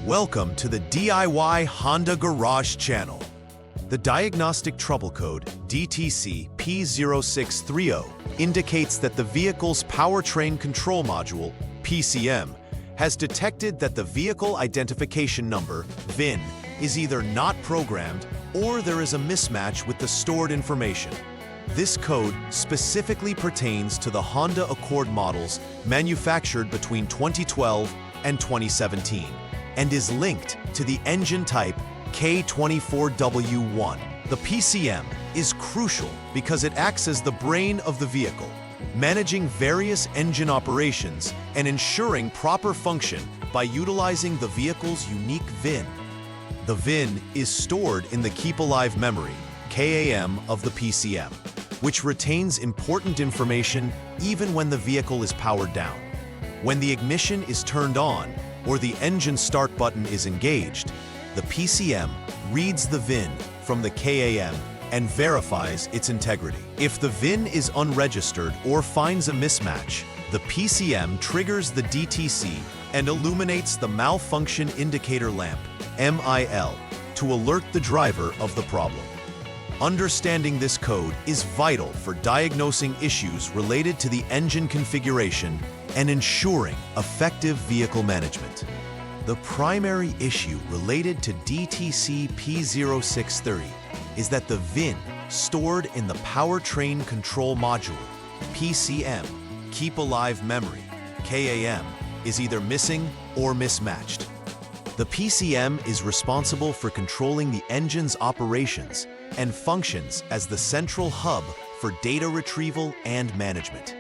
Welcome to the DIY Honda Garage channel. The Diagnostic Trouble Code, DTC P0630, indicates that the vehicle's Powertrain Control Module, PCM, has detected that the Vehicle Identification Number, VIN, is either not programmed or there is a mismatch with the stored information. This code specifically pertains to the Honda Accord models manufactured between 2012 and 2017 and is linked to the engine type K24W1. The PCM is crucial because it acts as the brain of the vehicle, managing various engine operations and ensuring proper function by utilizing the vehicle's unique VIN. The VIN is stored in the Keep Alive memory, KAM, of the PCM, which retains important information even when the vehicle is powered down. When the ignition is turned on or the engine start button is engaged, the PCM reads the VIN from the KAM and verifies its integrity. If the VIN is unregistered or finds a mismatch, the PCM triggers the DTC and illuminates the malfunction indicator lamp, MIL, to alert the driver of the problem. Understanding this code is vital for diagnosing issues related to the engine configuration and ensuring effective vehicle management. The primary issue related to DTC P0630 is that the VIN stored in the Powertrain Control Module, PCM, Keep Alive memory, KAM, is either missing or mismatched. The PCM is responsible for controlling the engine's operations and functions as the central hub for data retrieval and management.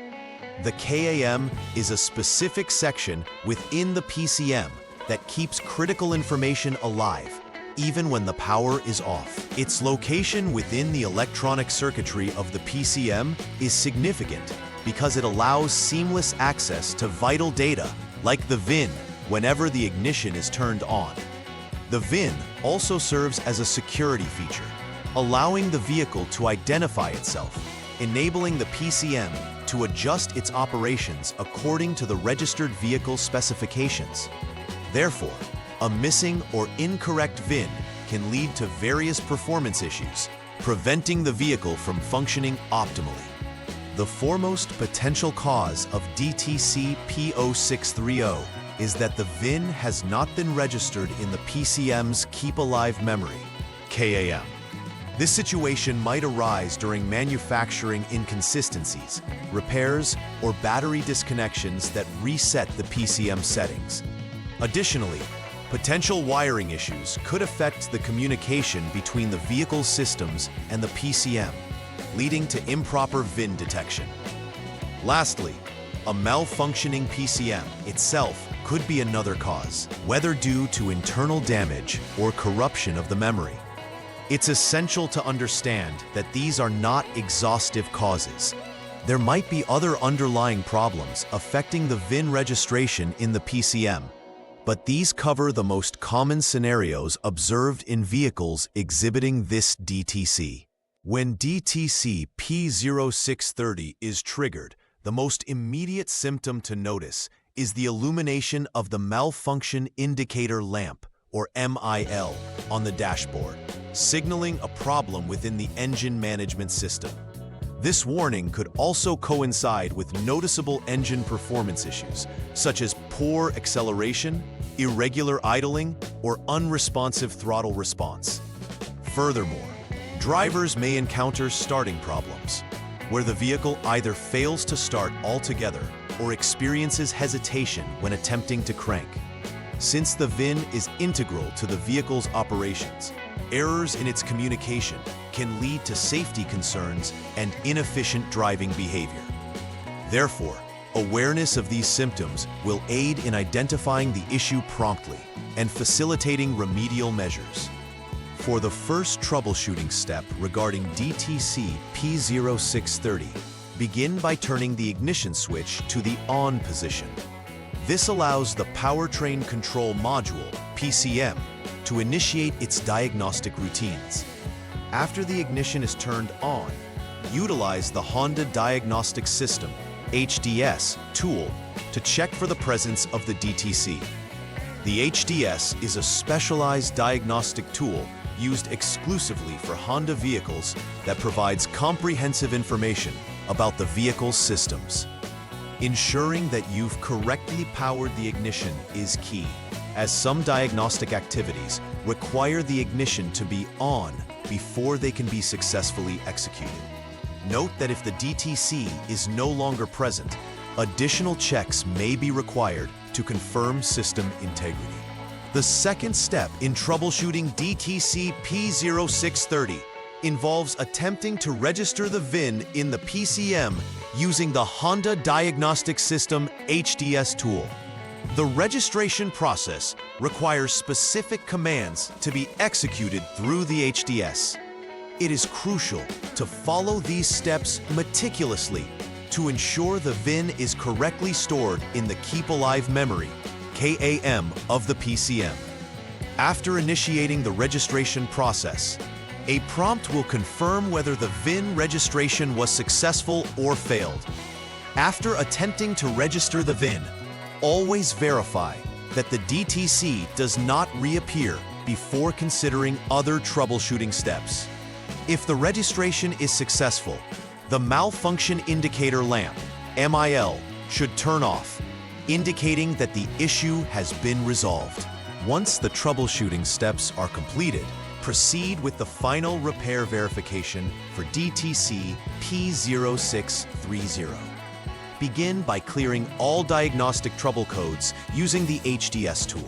The KAM is a specific section within the PCM that keeps critical information alive, even when the power is off. Its location within the electronic circuitry of the PCM is significant because it allows seamless access to vital data, like the VIN, whenever the ignition is turned on. The VIN also serves as a security feature, allowing the vehicle to identify itself, enabling the PCM to adjust its operations according to the registered vehicle specifications. Therefore, a missing or incorrect VIN can lead to various performance issues, preventing the vehicle from functioning optimally. The foremost potential cause of DTC P0630 is that the VIN has not been registered in the PCM's Keep Alive memory, KAM. This situation might arise during manufacturing inconsistencies, repairs, or battery disconnections that reset the PCM settings. Additionally, potential wiring issues could affect the communication between the vehicle's systems and the PCM, leading to improper VIN detection. Lastly, a malfunctioning PCM itself could be another cause, whether due to internal damage or corruption of the memory. It's essential to understand that these are not exhaustive causes. There might be other underlying problems affecting the VIN registration in the PCM, but these cover the most common scenarios observed in vehicles exhibiting this DTC. When DTC P0630 is triggered, the most immediate symptom to notice is the illumination of the malfunction indicator lamp, or MIL, on the dashboard, signaling a problem within the engine management system. This warning could also coincide with noticeable engine performance issues, such as poor acceleration, irregular idling, or unresponsive throttle response. Furthermore, drivers may encounter starting problems, where the vehicle either fails to start altogether or experiences hesitation when attempting to crank. Since the VIN is integral to the vehicle's operations, errors in its communication can lead to safety concerns and inefficient driving behavior. Therefore, awareness of these symptoms will aid in identifying the issue promptly and facilitating remedial measures. For the first troubleshooting step regarding DTC P0630, begin by turning the ignition switch to the on position. This allows the Powertrain Control Module, PCM, to initiate its diagnostic routines. After the ignition is turned on, utilize the Honda Diagnostic System, HDS, tool to check for the presence of the DTC. The HDS is a specialized diagnostic tool used exclusively for Honda vehicles that provides comprehensive information about the vehicle's systems. Ensuring that you've correctly powered the ignition is key, as some diagnostic activities require the ignition to be on before they can be successfully executed. Note that if the DTC is no longer present, additional checks may be required to confirm system integrity. The second step in troubleshooting DTC P0630 involves attempting to register the VIN in the PCM using the Honda Diagnostic System HDS tool. The registration process requires specific commands to be executed through the HDS. It is crucial to follow these steps meticulously to ensure the VIN is correctly stored in the Keep Alive memory, KAM, of the PCM. After initiating the registration process, a prompt will confirm whether the VIN registration was successful or failed. After attempting to register the VIN, always verify that the DTC does not reappear before considering other troubleshooting steps. If the registration is successful, the malfunction indicator lamp, MIL, should turn off, indicating that the issue has been resolved. Once the troubleshooting steps are completed, proceed with the final repair verification for DTC P0630. Begin by clearing all diagnostic trouble codes using the HDS tool.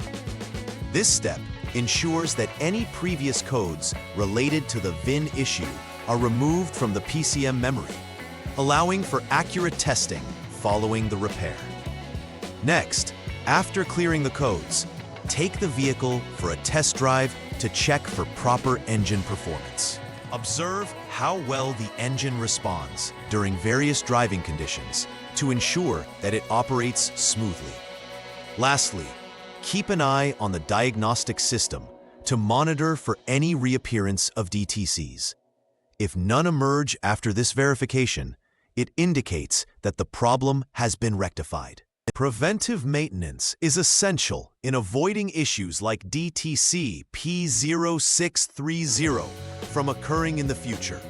This step ensures that any previous codes related to the VIN issue are removed from the PCM memory, allowing for accurate testing following the repair. Next, after clearing the codes, take the vehicle for a test drive to check for proper engine performance. Observe how well the engine responds during various driving conditions to ensure that it operates smoothly. Lastly, keep an eye on the diagnostic system to monitor for any reappearance of DTCs. If none emerge after this verification, it indicates that the problem has been rectified. Preventive maintenance is essential in avoiding issues like DTC P0630 from occurring in the future.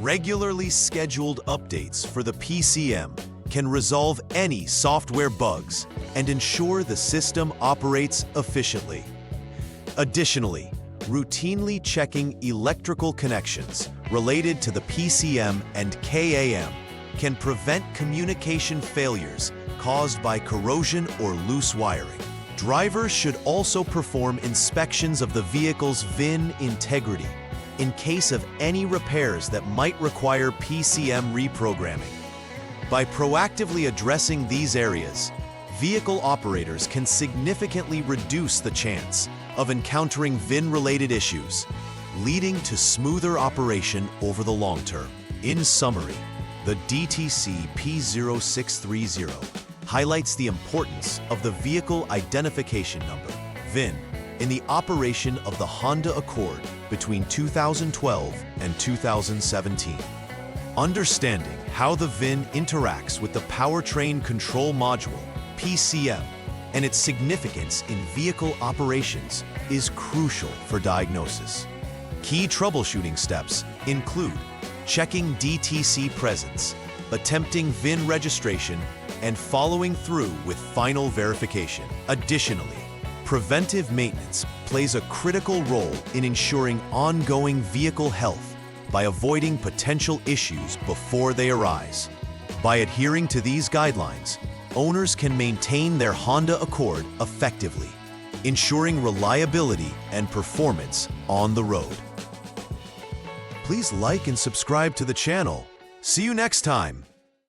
Regularly scheduled updates for the PCM can resolve any software bugs and ensure the system operates efficiently. Additionally, routinely checking electrical connections related to the PCM and KAM can prevent communication failures caused by corrosion or loose wiring. Drivers should also perform inspections of the vehicle's VIN integrity in case of any repairs that might require PCM reprogramming. By proactively addressing these areas, vehicle operators can significantly reduce the chance of encountering VIN-related issues, leading to smoother operation over the long term. In summary, the DTC P0630 highlights the importance of the Vehicle Identification Number, VIN, in the operation of the Honda Accord between 2012 and 2017. Understanding how the VIN interacts with the Powertrain Control Module, PCM, and its significance in vehicle operations is crucial for diagnosis. Key troubleshooting steps include checking DTC presence, attempting VIN registration, and following through with final verification. Additionally, preventive maintenance plays a critical role in ensuring ongoing vehicle health by avoiding potential issues before they arise. By adhering to these guidelines, owners can maintain their Honda Accord effectively, ensuring reliability and performance on the road. Please like and subscribe to the channel. See you next time.